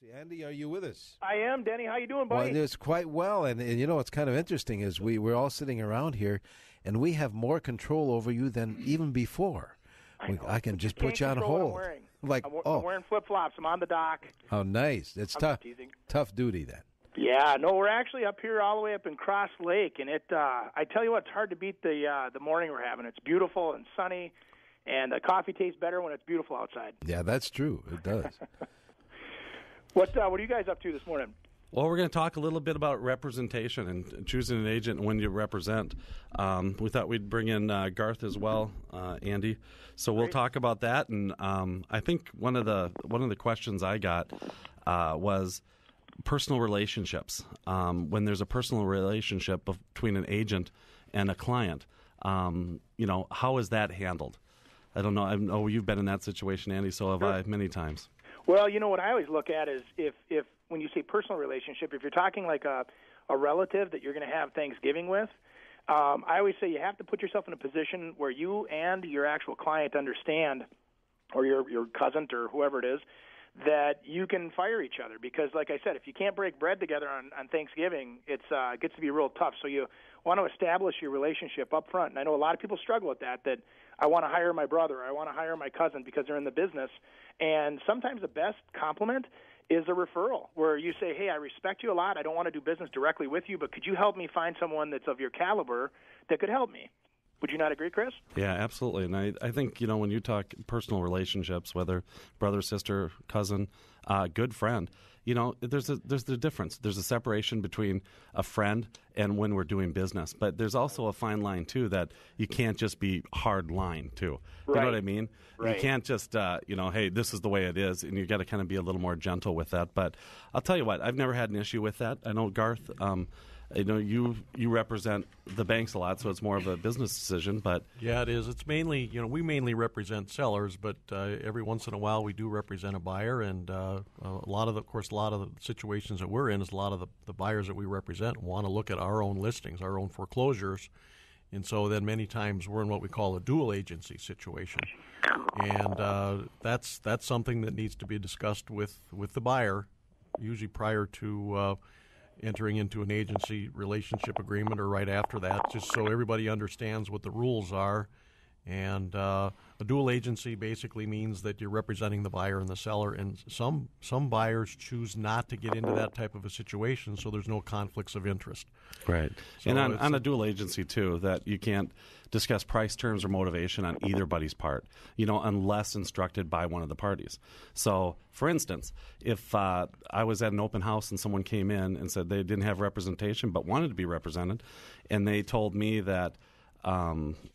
Andy, are you with us? I am, Denny. How you doing, buddy? Well, it's quite well, and you know what's kind of interesting is we're all sitting around here, and we have more control over you than even before. I can just put you on hold. I'm wearing flip-flops. I'm on the dock. Oh, nice. It's tough duty then. Yeah, no, we're actually up here all the way up in Cross Lake, and I tell you what, it's hard to beat the morning we're having. It's beautiful and sunny, and the coffee tastes better when it's beautiful outside. Yeah, that's true. It does. What are you guys up to this morning? Well, we're going to talk a little bit about representation and choosing an agent and when you represent. We thought we'd bring in Garth as well, Andy. So we'll talk about that. And I think one of the questions I got was personal relationships. When there's a personal relationship between an agent and a client, how is that handled? I don't know. I know you've been in that situation, Andy. So have I many times. Well, what I always look at is if when you say personal relationship, if you're talking like a relative that you're going to have Thanksgiving with, I always say you have to put yourself in a position where you and your actual client understand, or your cousin or whoever it is, that you can fire each other. Because, like I said, if you can't break bread together on Thanksgiving, it gets to be real tough. So you want to establish your relationship up front. And I know a lot of people struggle with that I want to hire my brother, I want to hire my cousin because they're in the business. And sometimes the best compliment is a referral where you say, hey, I respect you a lot. I don't want to do business directly with you, but could you help me find someone that's of your caliber that could help me? Would you not agree, Chris? Yeah, absolutely. And I think, when you talk personal relationships, whether brother, sister, cousin, good friend, there's the difference. There's a separation between a friend and when we're doing business. But there's also a fine line, too, that you can't just be hard line, too. You know what I mean? Right. You can't just, hey, this is the way it is, and you got to kind of be a little more gentle with that. But I'll tell you what, I've never had an issue with that. I know, Garth, you represent the banks a lot, so it's more of a business decision. But yeah, it is. It's mainly, we mainly represent sellers, but every once in a while we do represent a buyer. And a lot of the situations that we're in is a lot of the buyers that we represent want to look at our own listings, our own foreclosures, and so then many times we're in what we call a dual agency situation, and that's something that needs to be discussed with the buyer, usually prior to entering into an agency relationship agreement or right after that, just so everybody understands what the rules are. And a dual agency basically means that you're representing the buyer and the seller, and some buyers choose not to get into that type of a situation, so there's no conflicts of interest. Right. So and on a dual agency, too, that you can't discuss price, terms, or motivation on either buddy's part, unless instructed by one of the parties. So, for instance, if I was at an open house and someone came in and said they didn't have representation but wanted to be represented, and they told me that,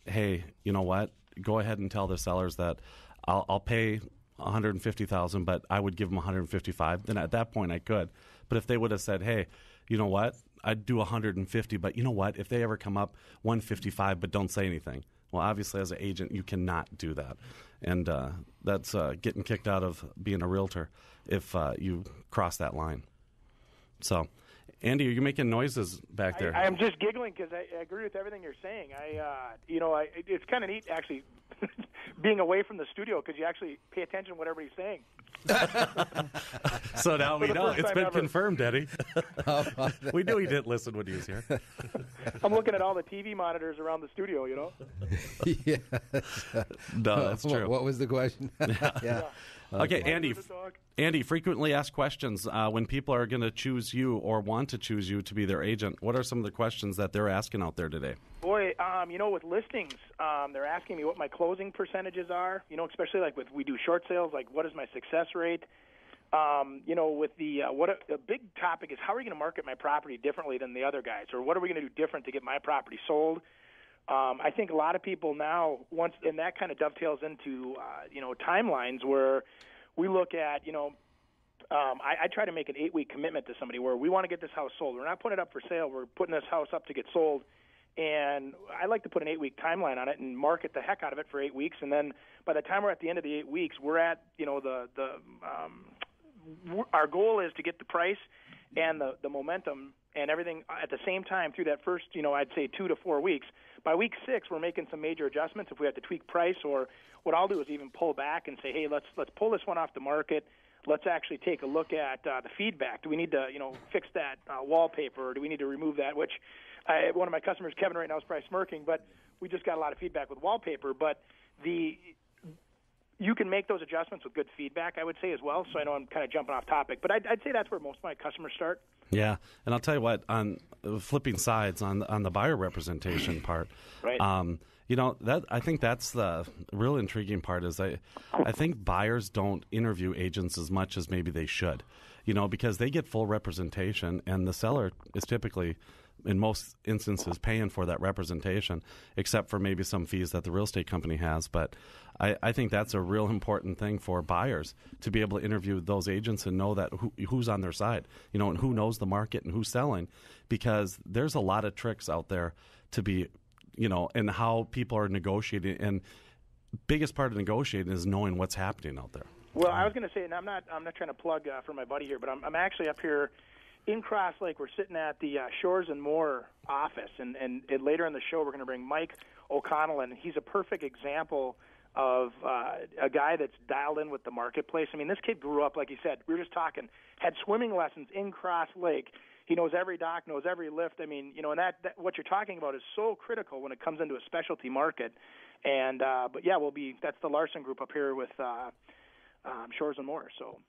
hey, you know what? Go ahead and tell the sellers that I'll pay $150,000, but I would give them $155,000. Then at that point I could. But if they would have said, hey, you know what? I'd do $150,000, but you know what? If they ever come up $155,000, but don't say anything. Well, obviously, as an agent, you cannot do that, and that's getting kicked out of being a realtor if you cross that line. So. Andy, are you making noises back there? I'm just giggling because I agree with everything you're saying. It's kind of neat, actually, being away from the studio because you actually pay attention to what everybody's saying. So now we know. It's been confirmed, Eddie. We knew he didn't listen when he was here. I'm looking at all the TV monitors around the studio, Yeah. No, that's true. What was the question? Yeah. Okay, Andy, frequently asked questions when people are going to choose you or want to choose you to be their agent. What are some of the questions that they're asking out there today? Boy, with listings, they're asking me what my closing percentages are, especially like we do short sales, like what is my success rate? With a big topic is how are we going to market my property differently than the other guys, or what are we going to do different to get my property sold? I think a lot of people now, and that kind of dovetails into, timelines where we look at, I try to make an 8-week commitment to somebody where we want to get this house sold. We're not putting it up for sale. We're putting this house up to get sold. And I like to put an 8-week timeline on it and market the heck out of it for 8 weeks. And then by the time we're at the end of the 8 weeks, we're at, our goal is to get the price and the momentum and everything at the same time through that first, I'd say 2 to 4 weeks. By week 6, we're making some major adjustments if we have to tweak price, or what I'll do is even pull back and say, hey, let's pull this one off the market. let's actually take a look at the feedback. Do we need to, fix that wallpaper, or do we need to remove that? Which one of my customers, Kevin, right now is probably smirking, but we just got a lot of feedback with wallpaper. But you can make those adjustments with good feedback, I would say, as well. So I know I'm kind of jumping off topic, but I'd say that's where most of my customers start. Yeah, and I'll tell you what, on flipping sides on the buyer representation part, right. That I think that's the real intriguing part is I think buyers don't interview agents as much as maybe they should, because they get full representation, and the seller is typically, in most instances, paying for that representation, except for maybe some fees that the real estate company has. But I think that's a real important thing for buyers to be able to interview those agents and know that who's on their side, and who knows the market and who's selling, because there's a lot of tricks out there to be, and how people are negotiating. And biggest part of negotiating is knowing what's happening out there. Well, I was going to say, and I'm not trying to plug for my buddy here, but I'm actually up here in Cross Lake. We're sitting at the Shores and More office, and later in the show we're going to bring Mike O'Connell, and he's a perfect example of a guy that's dialed in with the marketplace. I mean, this kid grew up, like you said, we were just talking, had swimming lessons in Cross Lake. He knows every dock, knows every lift. I mean, and that what you're talking about is so critical when it comes into a specialty market. And but yeah, that's the Larson Group up here with Shores and More. So